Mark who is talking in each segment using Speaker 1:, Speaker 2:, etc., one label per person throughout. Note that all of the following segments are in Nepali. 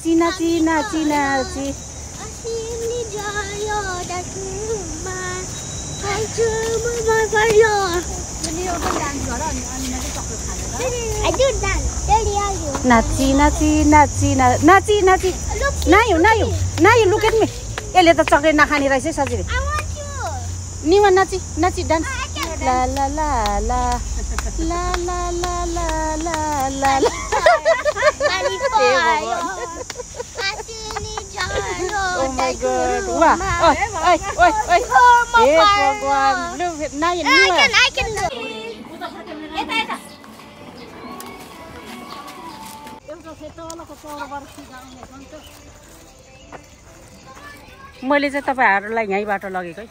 Speaker 1: नाची नाची नाची
Speaker 2: असिमले जायो दासुमा आइजुमा पर्यो I do dance. Daddy, are you?
Speaker 1: नाची नाची नाची नाची नाची नायु नायु नायु लुक एट मी यसले त चक्लेट नखाने रहेछ सजिलै
Speaker 2: I want you.
Speaker 1: निमा नाची नाची डान्स ला ला ला ला ला ला ला ला ला ला ला Oh my God! Wah! Oi! Eh, भगवान! Lu, naik ni lah.
Speaker 2: I can do it.
Speaker 1: मैले चाहिँ तपाईहरुलाई यहीँबाट लगेको है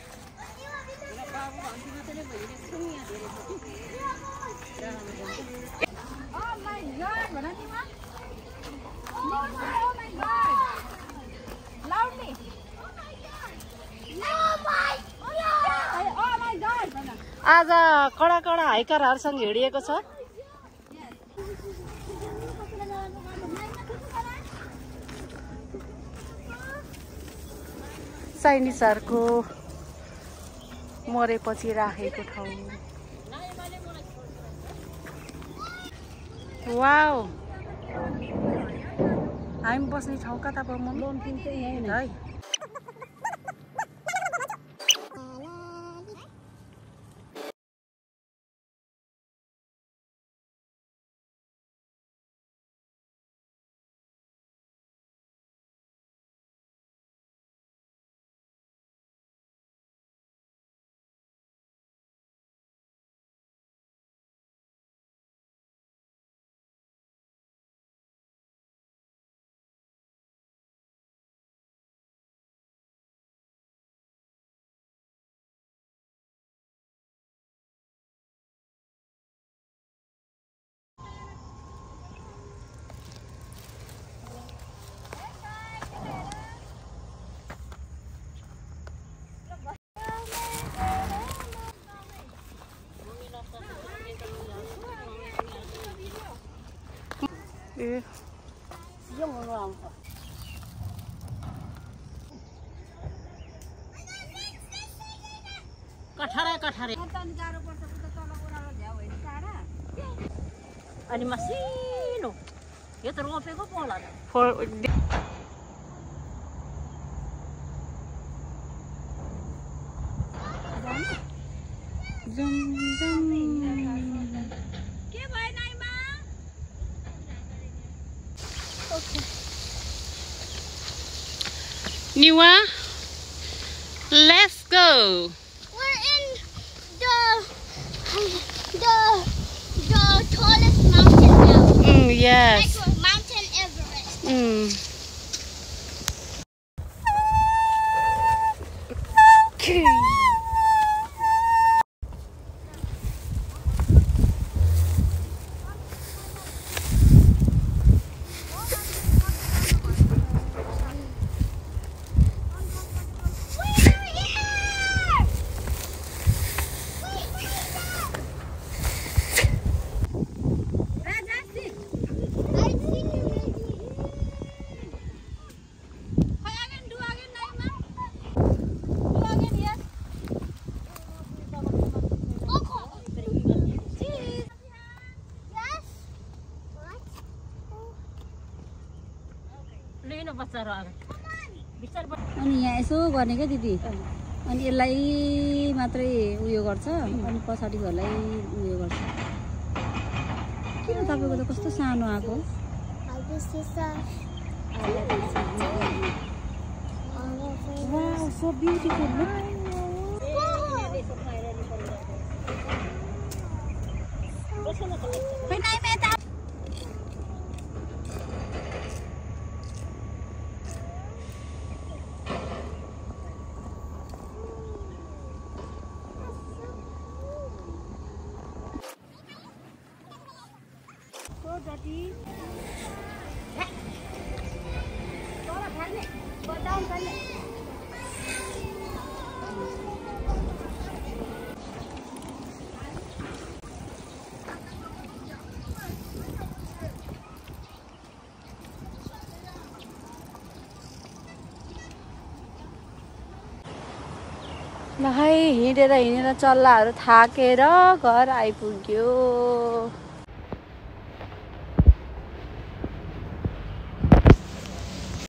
Speaker 1: आज कडा कडा हाइकरहरुसँग हिँडिएको छ चाइनिजहरुको मरेपछि राखेको ठाउँ वाउ हामी बस्ने ठाउँ कता भयो मम्मी है कठारे अनि मसिनो यो त रोपेको पो होला
Speaker 2: के भयो Naima okay
Speaker 1: Niwa, let's go.
Speaker 2: We're in the tallest mountain now.
Speaker 1: Yes.
Speaker 2: Like Mountain Everest.
Speaker 1: Okay.
Speaker 3: अनि यहाँ यसो गर्ने क्या दिदी अनि यसलाई मात्रै उयो गर्छ अनि पछाडिकोहरूलाई उयो गर्छ किन तपाईको त कस्तो सानो आको वाउ सो ब्युटिफुल
Speaker 1: ल है हिँडेर हिँडेर चल्लाहरू थाकेर घर आइपुग्यो।